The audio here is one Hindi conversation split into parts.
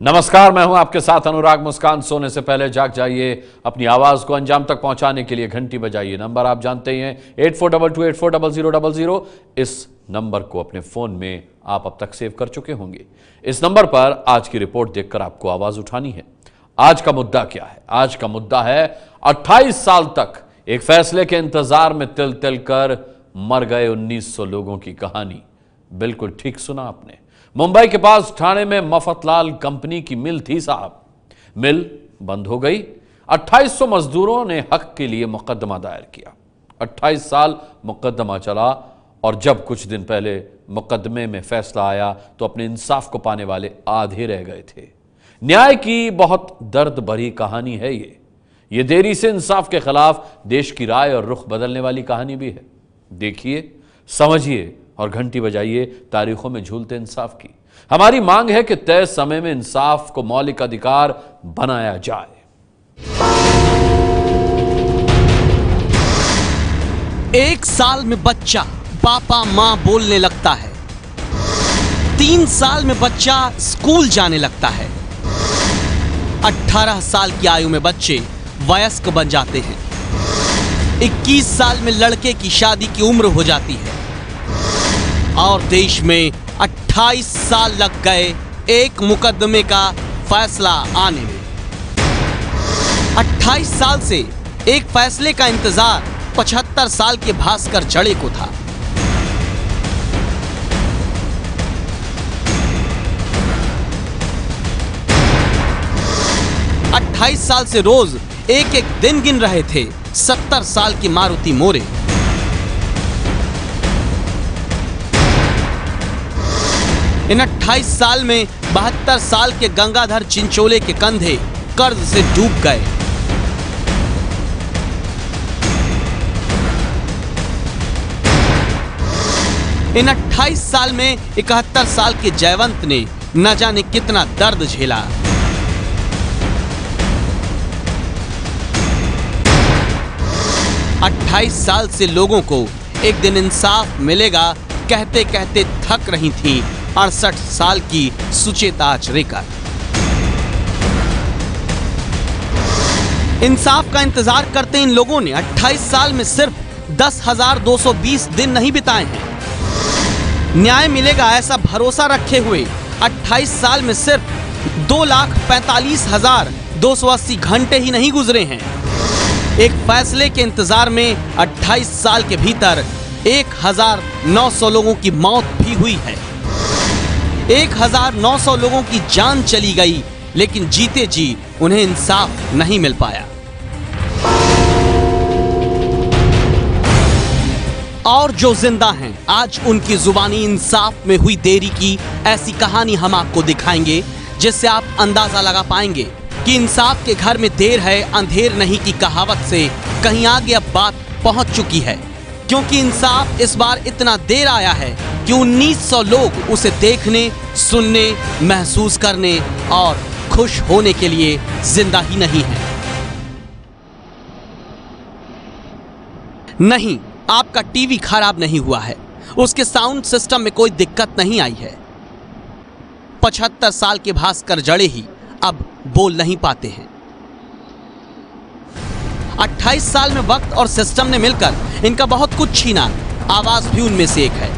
नमस्कार, मैं हूं आपके साथ अनुराग मुस्कान। सोने से पहले जाग जाइए, अपनी आवाज को अंजाम तक पहुंचाने के लिए घंटी बजाइए। नंबर आप जानते ही हैं, 8422840000। इस नंबर को अपने फोन में आप अब तक सेव कर चुके होंगे। इस नंबर पर आज की रिपोर्ट देखकर आपको आवाज उठानी है। आज का मुद्दा क्या है? आज का मुद्दा है 28 साल तक एक फैसले के इंतजार में तिल तिल कर मर गए 1900 लोगों की कहानी। बिल्कुल ठीक सुना आपने। मुंबई के पास ठाणे में मफतलाल कंपनी की मिल थी साहब। मिल बंद हो गई। 2800 मजदूरों ने हक के लिए मुकदमा दायर किया। 28 साल मुकदमा चला और जब कुछ दिन पहले मुकदमे में फैसला आया तो अपने इंसाफ को पाने वाले आधे रह गए थे। न्याय की बहुत दर्द भरी कहानी है ये देरी से इंसाफ के खिलाफ देश की राय और रुख बदलने वाली कहानी भी है। देखिए, समझिए और घंटी बजाइए तारीखों में झूलते इंसाफ की। हमारी मांग है कि तय समय में इंसाफ को मौलिक अधिकार बनाया जाए। एक साल में बच्चा पापा मां बोलने लगता है। 3 साल में बच्चा स्कूल जाने लगता है। 18 साल की आयु में बच्चे वयस्क बन जाते हैं। 21 साल में लड़के की शादी की उम्र हो जाती है और देश में 28 साल लग गए एक मुकदमे का फैसला आने में। 28 साल से एक फैसले का इंतजार 75 साल के भास्कर जड़े को था। अट्ठाईस साल से रोज एक एक दिन गिन रहे थे 70 साल की मारुति मोरे। इन 28 साल में 72 साल के गंगाधर चिंचोले के कंधे कर्ज से डूब गए। इन 28 साल में 71 साल के जयवंत ने न जाने कितना दर्द झेला। अट्ठाईस साल से लोगों को एक दिन इंसाफ मिलेगा कहते कहते थक रही थी 68 साल की सुचेता आचरेकर। इंसाफ का इंतजार करते इन लोगों ने 28 साल में सिर्फ 10,220 दिन नहीं बिताए हैं। न्याय मिलेगा ऐसा भरोसा रखे हुए 28 साल में सिर्फ 2,45,280 घंटे ही नहीं गुजरे हैं। एक फैसले के इंतजार में 28 साल के भीतर 1,900 लोगों की मौत भी हुई है। 1,900 लोगों की जान चली गई, लेकिन जीते जी उन्हें इंसाफ नहीं मिल पाया। और जो जिंदा हैं, आज उनकी जुबानी इंसाफ में हुई देरी की ऐसी कहानी हम आपको दिखाएंगे, जिससे आप अंदाजा लगा पाएंगे कि इंसाफ के घर में देर है अंधेर नहीं की कहावत से कहीं आगे अब बात पहुंच चुकी है। क्योंकि इंसाफ इस बार इतना देर आया है कि 1900 लोग उसे देखने, सुनने, महसूस करने और खुश होने के लिए जिंदा ही नहीं है। नहीं, आपका टीवी खराब नहीं हुआ है, उसके साउंड सिस्टम में कोई दिक्कत नहीं आई है। 75 साल के भास्कर जड़े ही अब बोल नहीं पाते हैं। 28 साल में वक्त और सिस्टम ने मिलकर इनका बहुत कुछ छीना, आवाज भी उनमें से एक है।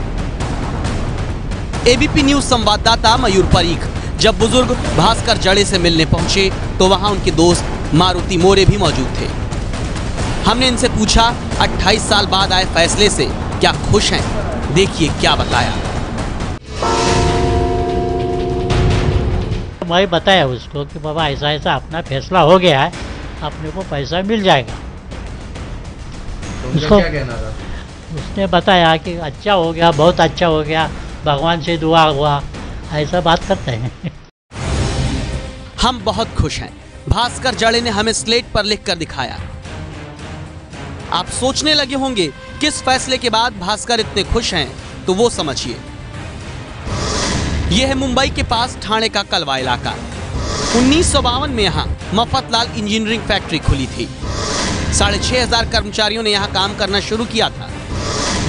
एबीपी न्यूज संवाददाता मयूर परीख जब बुजुर्ग भास्कर जड़े से मिलने पहुंचे तो वहां उनके दोस्त मारुति मोरे भी मौजूद थे। हमने इनसे पूछा 28 साल बाद आए फैसले से क्या खुश हैं? देखिए क्या बताया। मैं बताया उसको कि बाबा ऐसा ऐसा अपना फैसला हो गया है, अपने को पैसा मिल जाएगा। तो उसको क्या कहना था? उसने बताया कि अच्छा हो गया, बहुत अच्छा हो गया, भगवान से दुआ हुआ, ऐसा बात करते हैं। हम बहुत खुश हैं, भास्कर जड़े ने हमें स्लेट पर लिखकर दिखाया। आप सोचने लगे होंगे किस फैसले के बाद भास्कर इतने खुश हैं, तो वो समझिए। यह है मुंबई के पास ठाणे का कलवा इलाका। 1952 में यहाँ मफतलाल इंजीनियरिंग फैक्ट्री खुली थी। 6,500 कर्मचारियों ने यहाँ काम करना शुरू किया था।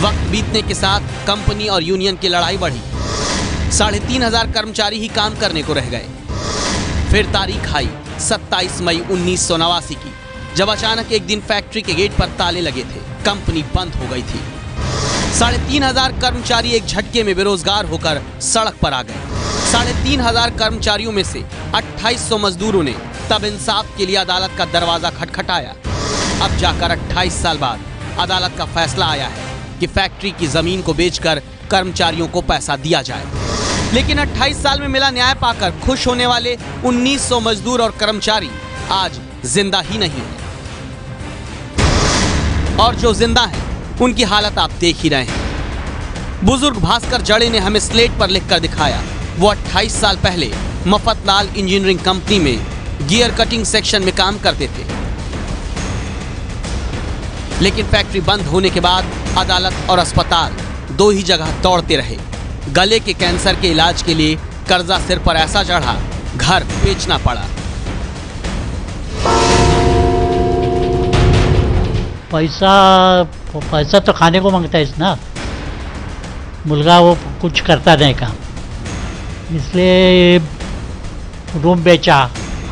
वक्त बीतने के साथ कंपनी और यूनियन की लड़ाई बढ़ी। 3,500 कर्मचारी ही काम करने को रह गए। फिर तारीख आई 27 मई 1989 की, जब अचानक एक दिन फैक्ट्री के गेट पर ताले लगे थे। कंपनी बंद हो गई थी। 3,500 कर्मचारी एक झटके में बेरोजगार होकर सड़क पर आ गए। 3,500 कर्मचारियों में से 2800 मजदूरों ने तब इंसाफ के लिए अदालत का दरवाजा खटखटाया। अब जाकर 28 साल बाद अदालत का फैसला आया है कि फैक्ट्री की जमीन को बेचकर कर्मचारियों को पैसा दिया जाए। लेकिन 28 साल में मिला न्याय पाकर खुश होने वाले 1900 मजदूर और कर्मचारी आज जिंदा ही नहीं है, और जो जिंदा हैं उनकी हालत आप देख ही रहे हैं। बुजुर्ग भास्कर जड़े ने हमें स्लेट पर लिखकर दिखाया, वो 28 साल पहले मफतलाल इंजीनियरिंग कंपनी में गियर कटिंग सेक्शन में काम करते थे। लेकिन फैक्ट्री बंद होने के बाद अदालत और अस्पताल दो ही जगह दौड़ते रहे। गले के कैंसर के इलाज के लिए कर्जा सिर पर ऐसा चढ़ा, घर बेचना पड़ा। पैसा तो खाने को मांगता है ना, मुलगा वो कुछ करता नहीं काम, इसलिए रूम बेचा।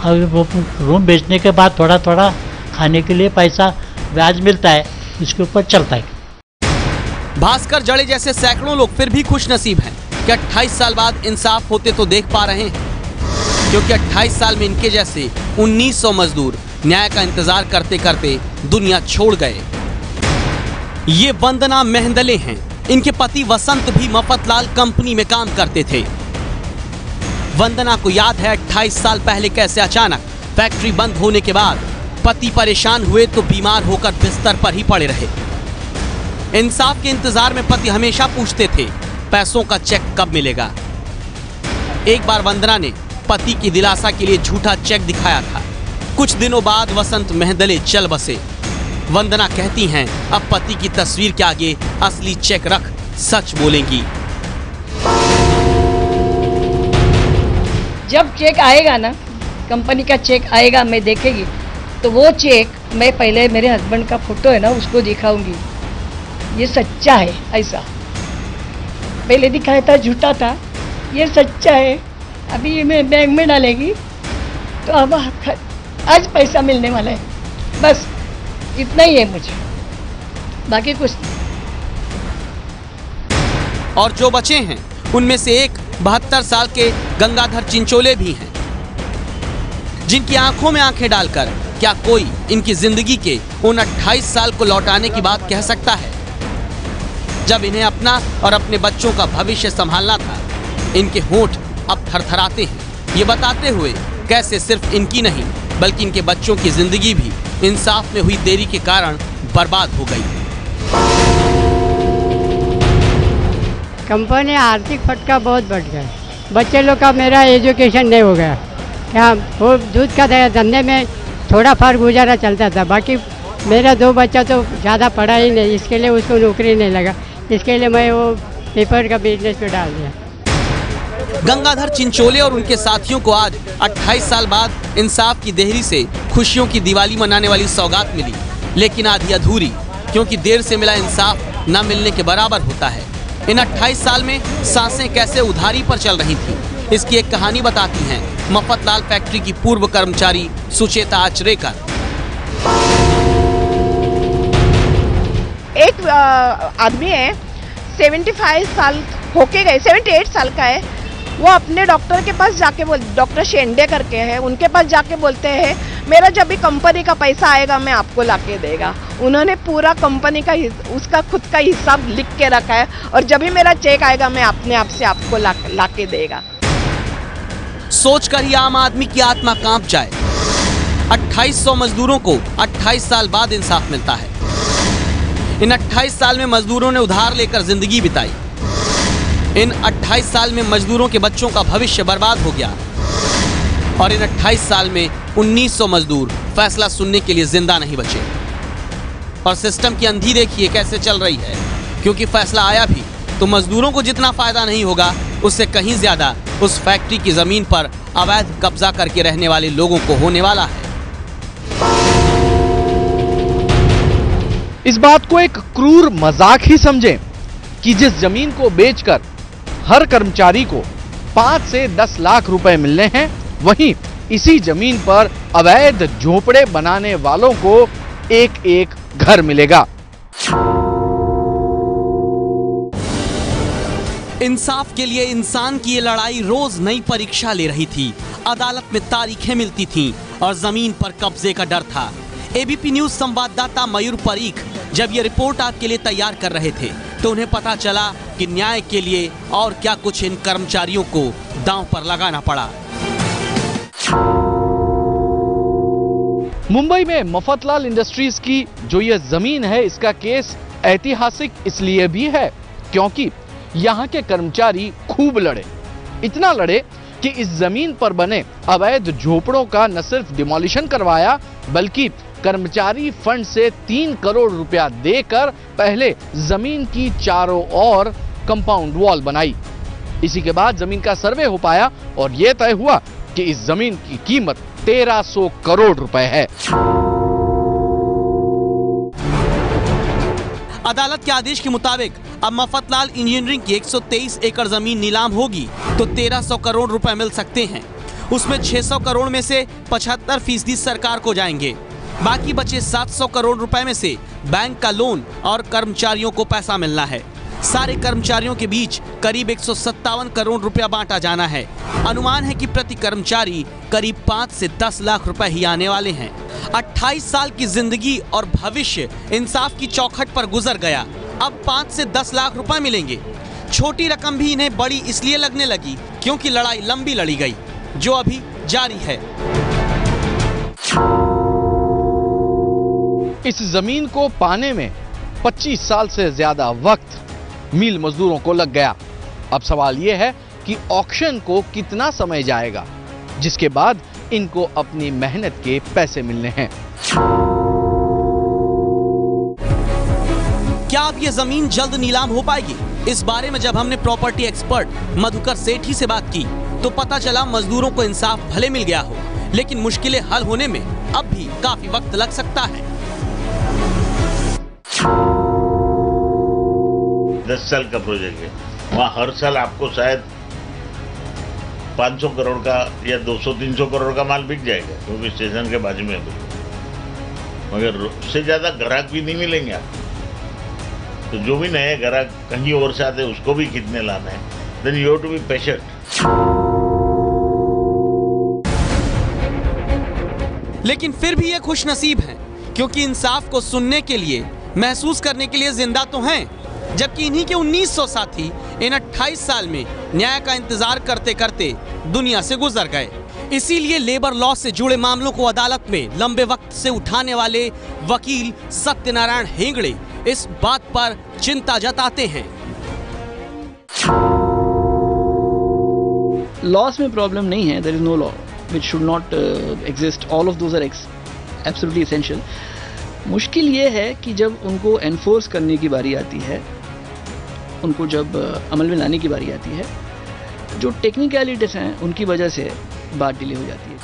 और वो रूम बेचने के बाद थोड़ा थोड़ा खाने के लिए पैसा ब्याज मिलता है, इसके ऊपर चलता है। भास्कर जड़े जैसे सैकड़ों लोग फिर भी खुश नसीब हैं कि 28 साल बाद इंसाफ होते तो देख पा रहे हैं, क्योंकि 28 साल में इनके जैसे 1900 मजदूर न्याय का इंतजार करते करते दुनिया छोड़ गए। ये वंदना मेहंदले हैं। इनके पति वसंत भी मफतलाल कंपनी में काम करते थे। वंदना को याद है 28 साल पहले कैसे अचानक फैक्ट्री बंद होने के बाद पति परेशान हुए तो बीमार होकर बिस्तर पर ही पड़े रहे। इंसाफ के इंतजार में पति हमेशा पूछते थे, पैसों का चेक कब मिलेगा। एक बार वंदना ने पति की दिलासा के लिए झूठा चेक दिखाया था। कुछ दिनों बाद वसंत मेहंदले चल बसे। वंदना कहती हैं, अब पति की तस्वीर के आगे असली चेक रख सच बोलेंगी। जब चेक आएगा ना, कंपनी का चेक आएगा, मैं देखेगी तो वो चेक मैं पहले मेरे हस्बैंड का फोटो है ना उसको दिखाऊंगी, ये सच्चा है। ऐसा पहले दिखाया था झूठा था, ये सच्चा है। अभी ये मैं बैंक में डालेगी तो अब आज पैसा मिलने वाला है। बस इतना ही है मुझे, बाकी कुछ नहीं। और जो बचे हैं उनमें से एक 72 साल के गंगाधर चिंचोले भी हैं, जिनकी आंखों में आंखें डालकर क्या कोई इनकी जिंदगी के उन 28 साल को लौटाने की बात कह सकता है, जब इन्हें अपना और अपने बच्चों का भविष्य संभालना था। इनके होंठ अब थरथराते हैं, ये बताते हुए कैसे सिर्फ इनकी नहीं बल्कि इनके बच्चों की जिंदगी भी इंसाफ में हुई देरी के कारण बर्बाद हो गई। कंपनी आर्थिक फटका बहुत बढ़ गया। बच्चे लोग का मेरा एजुकेशन नहीं हो गया, क्या वो दूध का धंधे में थोड़ा फार गुजारा चलता था, बाकी मेरा 2 बच्चा तो ज़्यादा पढ़ा ही नहीं, इसके लिए उसको नौकरी नहीं लगा, इसके लिए मैं वो पेपर का बिजनेस पे डाल दिया। गंगाधर चिंचोले और उनके साथियों को आज 28 साल बाद इंसाफ की देहरी से खुशियों की दिवाली मनाने वाली सौगात मिली, लेकिन आधी अधूरी, क्योंकि देर से मिला इंसाफ न मिलने के बराबर होता है। इन 28 साल में सांसें कैसे उधारी पर चल रही थी, इसकी एक कहानी बताती हैं मफतलाल फैक्ट्री की पूर्व कर्मचारी सुचेता आचरेकर। एक आदमी है 75 साल होके गए, 78 साल का है, वो अपने डॉक्टर के पास जाके डॉक्टर शेंडे करके है, उनके पास जाके बोलते हैं मेरा जब भी कंपनी का पैसा आएगा मैं आपको लाके देगा। उन्होंने पूरा कंपनी का उसका खुद का हिसाब लिख के रखा है, और जब भी मेरा चेक आएगा मैं अपने आप से आपको लाके देगा। सोचकर ही आम आदमी की आत्मा कांप जाए। 2800 मजदूरों को 28 साल बाद इंसाफ मिलता है। इन 28 साल में मजदूरों ने उधार लेकर जिंदगी बिताई। इन 28 साल में मजदूरों के बच्चों का भविष्य बर्बाद हो गया, और इन 28 साल में 1900 मजदूर फैसला सुनने के लिए जिंदा नहीं बचे। और सिस्टम की अंधी देखिए कैसे चल रही है, क्योंकि फैसला आया भी तो मजदूरों को जितना फायदा नहीं होगा उससे कहीं ज्यादा उस फैक्ट्री की जमीन पर अवैध कब्जा करके रहने वाले लोगों को होने वाला है। इस बात को एक क्रूर मजाक ही समझें कि जिस जमीन को बेचकर हर कर्मचारी को 5 से 10 लाख रुपए मिलने हैं, वहीं इसी जमीन पर अवैध झोपड़े बनाने वालों को एक एक घर मिलेगा। इंसाफ के लिए इंसान की ये लड़ाई रोज नई परीक्षा ले रही थी। अदालत में तारीखें मिलती थीं और जमीन पर कब्जे का डर था। एबीपी न्यूज संवाददाता मयूर परीख जब ये रिपोर्ट आपके लिए तैयार कर रहे थे तो उन्हें पता चला कि न्याय के लिए और क्या कुछ इन कर्मचारियों को दांव पर लगाना पड़ा। मुंबई में मफतलाल इंडस्ट्रीज की जो ये जमीन है, इसका केस ऐतिहासिक इसलिए भी है क्योंकि यहाँ के कर्मचारी खूब लड़े। इतना लड़े कि इस जमीन पर बने अवैध झोपड़ों का न सिर्फ डिमोलिशन करवाया बल्कि कर्मचारी फंड से 3 करोड़ रुपया देकर पहले जमीन की चारों ओर कंपाउंड वॉल बनाई। इसी के बाद जमीन का सर्वे हो पाया और यह तय हुआ कि इस जमीन की कीमत 1300 करोड़ रुपए है। अदालत के आदेश के मुताबिक अब मफतलाल इंजीनियरिंग की 123 एकड़ जमीन नीलाम होगी तो 1300 करोड़ रुपए मिल सकते हैं। उसमें 600 करोड़ में से 75% सरकार को जाएंगे। बाकी बचे 700 करोड़ रुपए में से बैंक का लोन और कर्मचारियों को पैसा मिलना है। सारे कर्मचारियों के बीच करीब 157 करोड़ रुपया बांटा जाना है। अनुमान है कि प्रति कर्मचारी करीब 5 से 10 लाख रुपए ही आने वाले हैं। 28 साल की जिंदगी और भविष्य इंसाफ की चौखट पर गुजर गया। अब 5 से 10 लाख रुपए मिलेंगे। छोटी रकम भी इन्हें बड़ी इसलिए लगने लगी क्योंकि लड़ाई लंबी लड़ी गई जो अभी जारी है। इस जमीन को पाने में 25 साल से ज्यादा वक्त मील मजदूरों को लग गया। अब सवाल यह है कि ऑक्शन को कितना समय जाएगा जिसके बाद इनको अपनी मेहनत के पैसे मिलने हैं। क्या अब ये जमीन जल्द नीलाम हो पाएगी? इस बारे में जब हमने प्रॉपर्टी एक्सपर्ट मधुकर सेठी से बात की तो पता चला मजदूरों को इंसाफ भले मिल गया हो लेकिन मुश्किलें हल होने में अब भी काफी वक्त लग सकता है। 10 साल का प्रोजेक्ट है, वहाँ हर साल आपको शायद 500 करोड़ का या 200-300 करोड़ का माल बिक जाएगा क्योंकि स्टेशन के बाजू में है। मगर उससे ज्यादा ग्राहक भी नहीं मिलेंगे आपको। तो जो भी नए ग्राहक कहीं और से आते उसको भी कितने लाना है। Then you have to be patient. लेकिन फिर भी ये खुश नसीब हैं क्योंकि इंसाफ को सुनने के लिए, महसूस करने के लिए जिंदा तो हैं, जबकि इन्हीं के 1900 साथी इन 28 साल में न्याय का इंतजार करते करते दुनिया से गुजर गए। इसीलिए लेबर लॉ से जुड़े मामलों को अदालत में लंबे वक्त से उठाने वाले वकील सत्यनारायण हेगड़े इस बात पर चिंता जताते हैं। लॉस में प्रॉब्लम नहीं है, there is no law which should not exist, all of those are absolutely essential. मुश्किल ये है कि जब उनको एनफोर्स करने की बारी आती है, उनको जब अमल में लाने की बारी आती है, जो टेक्निकलिटीज हैं उनकी वजह से बात डिले हो जाती है।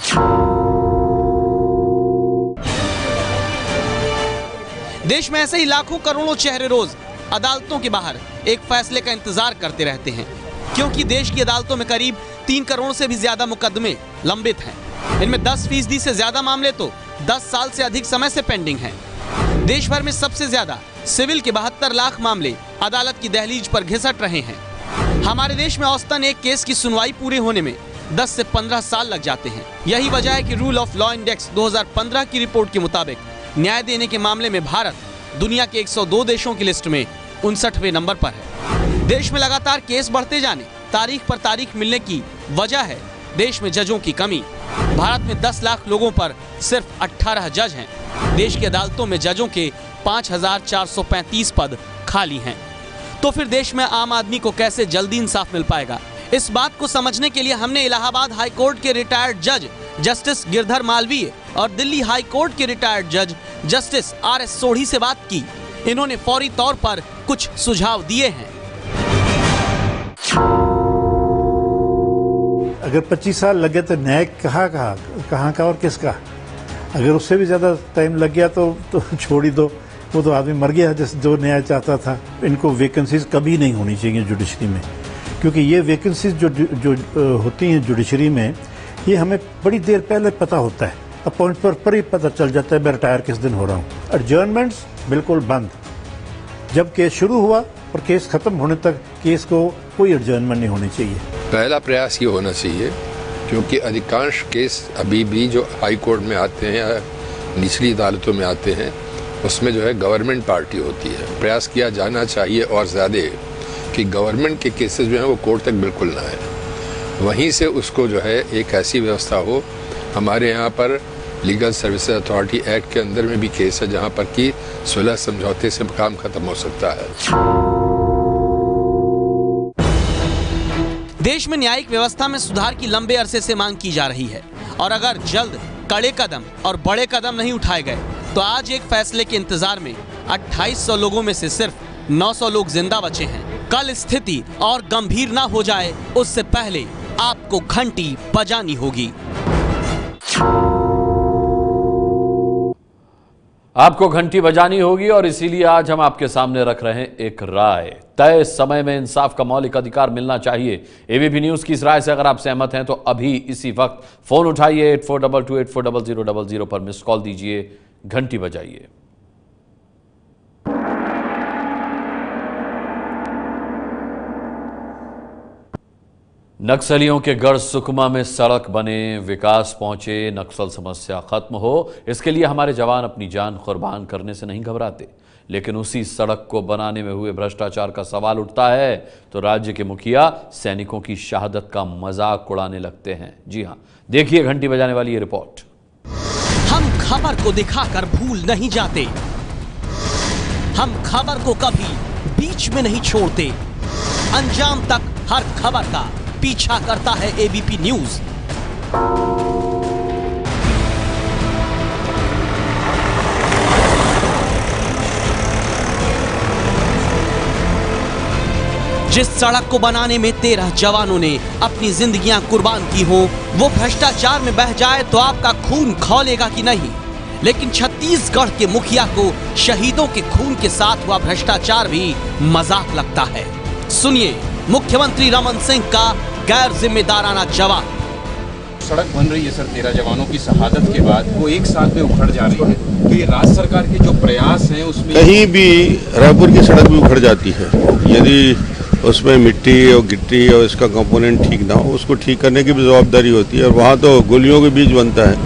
देश में ऐसे ही लाखों करोड़ों चेहरे रोज अदालतों के बाहर एक फैसले का इंतजार करते रहते हैं क्योंकि देश की अदालतों में करीब 3 करोड़ से भी ज्यादा मुकदमे लंबित हैं। इनमें 10% से ज्यादा मामले तो 10 साल से अधिक समय से पेंडिंग हैं। देश भर में सबसे ज्यादा सिविल के 72 लाख मामले अदालत की दहलीज पर घिसट रहे हैं। हमारे देश में औसतन एक केस की सुनवाई पूरे होने में 10 से 15 साल लग जाते हैं। यही वजह है कि रूल ऑफ लॉ इंडेक्स 2015 की रिपोर्ट के मुताबिक न्याय देने के मामले में भारत दुनिया के 102 देशों की लिस्ट में 59वें नंबर पर है। देश में लगातार केस बढ़ते जाने, तारीख पर तारीख मिलने की वजह है देश में जजों की कमी। भारत में 10 लाख लोगों पर सिर्फ 18 जज हैं। देश की अदालतों में जजों के 5435 पद खाली हैं। तो फिर देश में आम आदमी को कैसे जल्दी इंसाफ मिल पाएगा? इस बात को समझने के लिए हमने इलाहाबाद हाई कोर्ट के रिटायर्ड जज जस्टिस गिरधर मालवीय और दिल्ली हाई कोर्ट के रिटायर्ड जज जस्टिस RS सोढ़ी से बात की। इन्होंने फौरी तौर पर कुछ सुझाव दिए हैं। अगर 25 साल लगे तो न्याय कहाँ का और किसका? अगर उससे भी ज़्यादा टाइम लग गया तो छोड़ ही दो, वो तो आदमी मर गया जैसे जो न्याय चाहता था। इनको वैकेंसीज कभी नहीं होनी चाहिए जुडिशरी में, क्योंकि ये वैकेंसीज जो होती हैं जुडिशरी में, ये हमें बड़ी देर पहले पता होता है, अपॉइंटमेंट पर ही पता चल जाता है मैं रिटायर किस दिन हो रहा हूँ। एडजर्नमेंट्स बिल्कुल बंद। जब केस शुरू हुआ और केस खत्म होने तक केस को कोई एडजर्नमेंट नहीं होनी चाहिए। पहला प्रयास ये होना चाहिए, क्योंकि अधिकांश केस अभी भी जो हाई कोर्ट में आते हैं या निचली अदालतों में आते हैं उसमें जो है गवर्नमेंट पार्टी होती है। प्रयास किया जाना चाहिए और ज़्यादा कि गवर्नमेंट के केसेस जो हैं वो कोर्ट तक बिल्कुल ना आए, वहीं से उसको जो है एक ऐसी व्यवस्था हो। हमारे यहाँ पर लीगल सर्विसेज अथॉरिटी एक्ट के अंदर में भी केस है जहाँ पर कि सुलह समझौते से काम खत्म हो सकता है। देश में न्यायिक व्यवस्था में सुधार की लंबे अरसे से मांग की जा रही है और अगर जल्द कड़े कदम और बड़े कदम नहीं उठाए गए तो आज एक फैसले के इंतजार में 2800 लोगों में से सिर्फ 900 लोग जिंदा बचे हैं। कल स्थिति और गंभीर ना हो जाए उससे पहले आपको घंटी बजानी होगी। आपको घंटी बजानी होगी और इसीलिए आज हम आपके सामने रख रहे हैं एक राय। तय समय में इंसाफ का मौलिक अधिकार मिलना चाहिए। एबीपी न्यूज की इस राय से अगर आप सहमत हैं तो अभी इसी वक्त फोन उठाइए 8422840000 पर मिस कॉल दीजिए, घंटी बजाइए। नक्सलियों के गढ़ सुकमा में सड़क बने, विकास पहुंचे, नक्सल समस्या खत्म हो, इसके लिए हमारे जवान अपनी जान कुर्बान करने से नहीं घबराते। लेकिन उसी सड़क को बनाने में हुए भ्रष्टाचार का सवाल उठता है तो राज्य के मुखिया सैनिकों की शहादत का मजाक उड़ाने लगते हैं। जी हां, देखिए घंटी बजाने वाली ये रिपोर्ट। हम खबर को दिखाकर भूल नहीं जाते, हम खबर को कभी बीच में नहीं छोड़ते, अंजाम तक हर खबर का पीछा करता है एबीपी न्यूज। जिस सड़क को बनाने में 13 जवानों ने अपनी जिंदगियां कुर्बान की हो, वो भ्रष्टाचार में बह जाए तो आपका खून खौलेगा कि नहीं। लेकिन छत्तीसगढ़ के मुखिया को शहीदों के खून के साथ हुआ भ्रष्टाचार भी मजाक लगता है। सुनिए मुख्यमंत्री रमन सिंह का गैर जिम्मेदाराना जवाब। सड़क बन रही है सर, 13 जवानों की शहादत के बाद वो एक साल में उखड़ जा रही है, तो ये राज्य सरकार के जो प्रयास हैं उसमें कहीं भी रायपुर की सड़क भी उखड़ जाती है यदि उसमें मिट्टी और गिट्टी और इसका कंपोनेंट ठीक ना हो, उसको ठीक करने की भी जवाबदारी होती है और वहाँ तो गोलियों के बीज बनता है।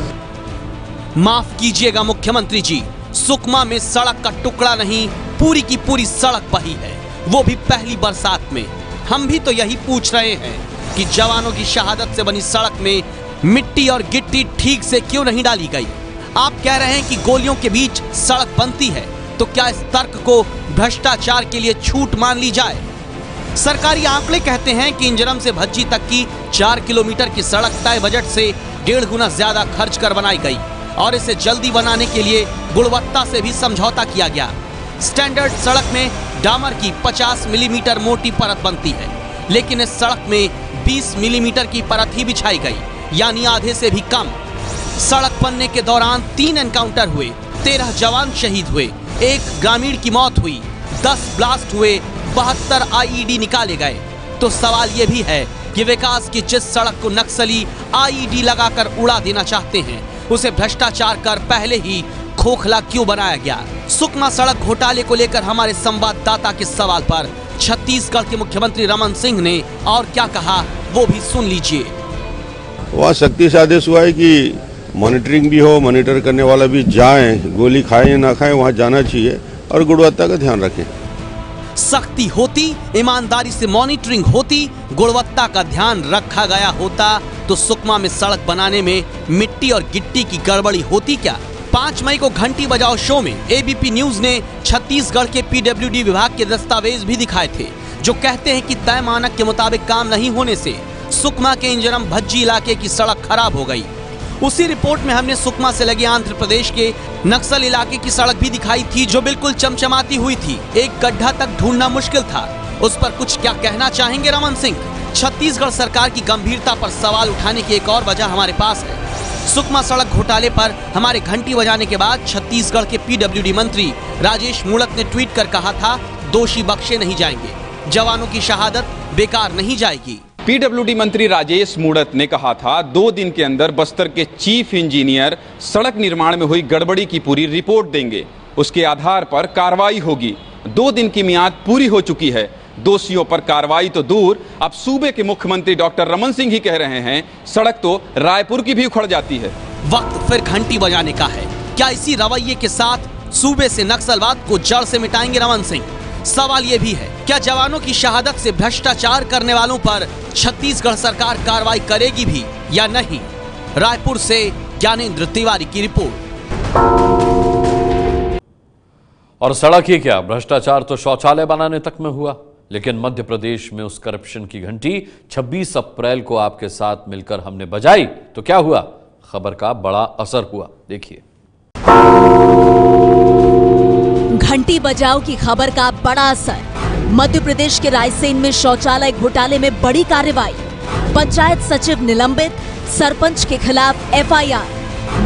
माफ कीजिएगा मुख्यमंत्री जी, सुकमा में सड़क का टुकड़ा नहीं पूरी की पूरी सड़क बही है, वो भी पहली बरसात में। हम भी तो यही पूछ रहे हैं कि जवानों की शहादत से बनी सड़क में मिट्टी और गिट्टी ठीक से क्यों नहीं डाली गई। आप कह रहे हैं कि गोलियों के बीच सड़क बनती है, तो क्या इस तर्क को भ्रष्टाचार के लिए छूट मान ली जाए? सरकारी आंकड़े कहते हैं कि इंजरम से भज्जी तक की 4 किलोमीटर की सड़क तय बजट से 1.5 गुना ज्यादा खर्च कर बनाई गई और इसे जल्दी बनाने के लिए गुणवत्ता से भी समझौता किया गया। स्टैंडर्ड सड़क में डामर की 50 मिलीमीटर मोटी परत बनती है, लेकिन इस सड़क में 20 मिलीमीटर की परत ही बिछाई गई, यानी आधे से भी कम। सड़क बनने के दौरान 3 एनकाउंटर हुए, 13 जवान शहीद हुए, 1 ग्रामीण की मौत हुई, 10 ब्लास्ट हुए, 72 आईईडी निकाले गए। तो सवाल ये भी है कि विकास की जिस सड़क को नक्सली आईईडी लगाकर उड़ा देना चाहते हैं, उसे भ्रष्टाचार कर पहले ही खोखला क्यों बनाया गया? सुकमा सड़क घोटाले को लेकर हमारे संवाददाता के सवाल पर छत्तीसगढ़ के मुख्यमंत्री रमन सिंह ने और क्या कहा, वो भी सुन लीजिए। वहाँ सख्ती से आदेश हुआ है कि मॉनिटरिंग भी हो, मॉनिटर करने वाला भी जाए, गोली खाए या ना खाए वहाँ जाना चाहिए और गुणवत्ता का ध्यान रखें। सख्ती होती, ईमानदारी से मॉनिटरिंग होती, गुणवत्ता का ध्यान रखा गया होता तो सुकमा में सड़क बनाने में मिट्टी और गिट्टी की गड़बड़ी होती क्या? 5 मई को घंटी बजाओ शो में एबीपी न्यूज ने छत्तीसगढ़ के पीडब्ल्यूडी विभाग के दस्तावेज भी दिखाए थे, जो कहते हैं कि तय मानक के मुताबिक काम नहीं होने से सुकमा के इंजरम भज्जी इलाके की सड़क खराब हो गई। उसी रिपोर्ट में हमने सुकमा से लगे आंध्र प्रदेश के नक्सल इलाके की सड़क भी दिखाई थी, जो बिल्कुल चमचमाती हुई थी, एक गड्ढा तक ढूंढना मुश्किल था। उस पर कुछ क्या कहना चाहेंगे रमन सिंह? छत्तीसगढ़ सरकार की गंभीरता पर सवाल उठाने की एक और वजह हमारे पास है। सुकमा सड़क घोटाले पर हमारे घंटी बजाने के बाद छत्तीसगढ़ के पीडब्ल्यूडी मंत्री राजेश मूणत ने ट्वीट कर कहा था, दोषी बख्शे नहीं जाएंगे, जवानों की शहादत बेकार नहीं जाएगी। पीडब्ल्यूडी मंत्री राजेश मूणत ने कहा था 2 दिन के अंदर बस्तर के चीफ इंजीनियर सड़क निर्माण में हुई गड़बड़ी की पूरी रिपोर्ट देंगे, उसके आधार पर कार्रवाई होगी। 2 दिन की मियाद पूरी हो चुकी है। दोषियों पर कार्रवाई तो दूर, अब सूबे के मुख्यमंत्री डॉक्टर रमन सिंह ही कह रहे हैं सड़क तो रायपुर की भी उखड़ जाती है। वक्त फिर घंटी बजाने का है। क्या इसी रवैये के साथ सूबे से नक्सलवाद को जड़ से मिटाएंगे रमन सिंह? सवाल ये भी है, क्या जवानों की शहादत से भ्रष्टाचार करने वालों पर छत्तीसगढ़ सरकार कार्रवाई करेगी भी या नहीं? रायपुर से ज्ञानेंद्र तिवारी की रिपोर्ट। और सड़क ही क्या, भ्रष्टाचार तो शौचालय बनाने तक में हुआ। लेकिन मध्य प्रदेश में उस करप्शन की घंटी 26 अप्रैल को आपके साथ मिलकर हमने बजाई तो क्या हुआ? खबर का बड़ा असर हुआ, देखिए। घंटी बजाओ की खबर का बड़ा असर। मध्य प्रदेश के रायसेन में शौचालय घोटाले में बड़ी कार्रवाई। पंचायत सचिव निलंबित, सरपंच के खिलाफ FIR।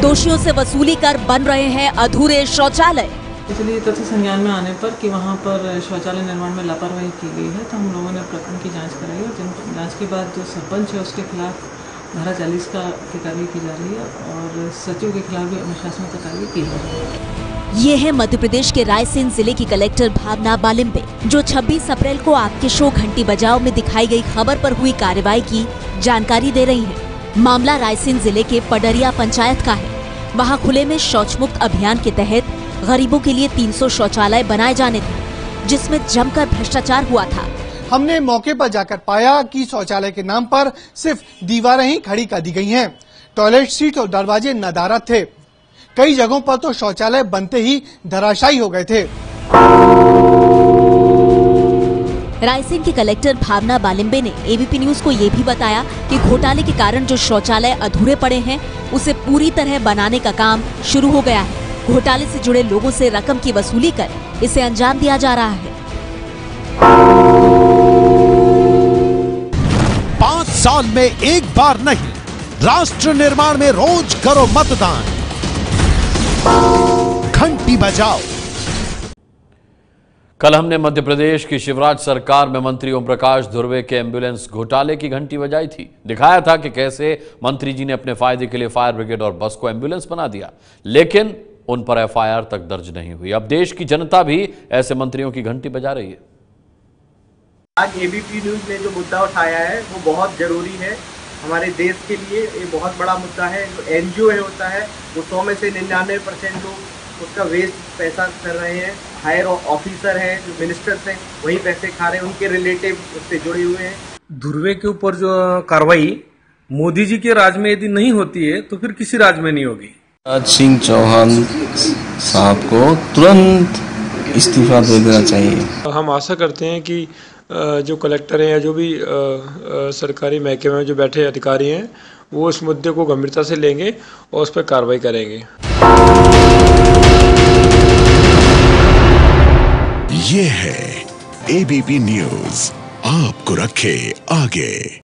दोषियों से वसूली कर बन रहे हैं अधूरे शौचालय। इसलिए तथ्य संज्ञान में आने पर कि वहां पर शौचालय निर्माण में लापरवाही की गई है, तो हम लोगों ने प्रकरण की जांच कराई और जांच के बाद जो सरपंच है उसके खिलाफ धारा 40 की कार्रवाई की जा रही है और सचिव के खिलाफ भी अनुशासनात्मक कार्रवाई की जा रही है। ये है मध्य प्रदेश के रायसेन जिले की कलेक्टर भावना बालिम्बे, जो 26 अप्रैल को आपके शो घंटी बजाओ में दिखाई गई खबर पर हुई कार्रवाई की जानकारी दे रही हैं। मामला रायसेन जिले के पडरिया पंचायत का है। वहां खुले में शौच मुक्त अभियान के तहत गरीबों के लिए 300 शौचालय बनाए जाने थे, जिसमें जमकर भ्रष्टाचार हुआ था। हमने मौके पर जाकर पाया कि शौचालय के नाम पर सिर्फ दीवारें ही खड़ी कर दी गई हैं। टॉयलेट सीट और दरवाजे नदारद थे। कई जगहों पर तो शौचालय बनते ही धराशायी हो गए थे। रायसेन की कलेक्टर भावना बालिम्बे ने ABP न्यूज को ये भी बताया कि घोटाले के कारण जो शौचालय अधूरे पड़े हैं, उसे पूरी तरह बनाने का काम शुरू हो गया है। घोटाले से जुड़े लोगों से रकम की वसूली कर इसे अंजाम दिया जा रहा है। 5 साल में एक बार नहीं, राष्ट्र निर्माण में रोज करो मतदान। घंटी बजाओ। कल हमने मध्य प्रदेश की शिवराज सरकार में मंत्री ओम प्रकाश धुर्वे के एम्बुलेंस घोटाले की घंटी बजाई थी। दिखाया था कि कैसे मंत्री जी ने अपने फायदे के लिए फायर ब्रिगेड और बस को एम्बुलेंस बना दिया, लेकिन उन पर FIR तक दर्ज नहीं हुई। अब देश की जनता भी ऐसे मंत्रियों की घंटी बजा रही है। आज ABP न्यूज ने जो मुद्दा उठाया है वो बहुत जरूरी है हमारे देश के लिए। ये बहुत बड़ा मुद्दा है। जो NGO है होता है वो 100 में से 99% लोग उसका वेस्ट पैसा कर रहे हैं। हायर ऑफिसर हैं, जो मिनिस्टर्स हैं, वही पैसे खा रहे हैं, उनके रिलेटिव उससे जुड़े हुए हैं। धुर्वे के ऊपर जो कार्रवाई मोदी जी के राज में यदि नहीं होती है तो फिर किसी राज में नहीं होगी। शिवराज सिंह चौहान साहब को तुरंत इस्तीफा दे देना चाहिए। हम आशा करते हैं कि जो कलेक्टर हैं या जो भी सरकारी महकमे में जो बैठे अधिकारी हैं वो इस मुद्दे को गंभीरता से लेंगे और उस पर कार्रवाई करेंगे। ये है ABP न्यूज, आपको रखे आगे।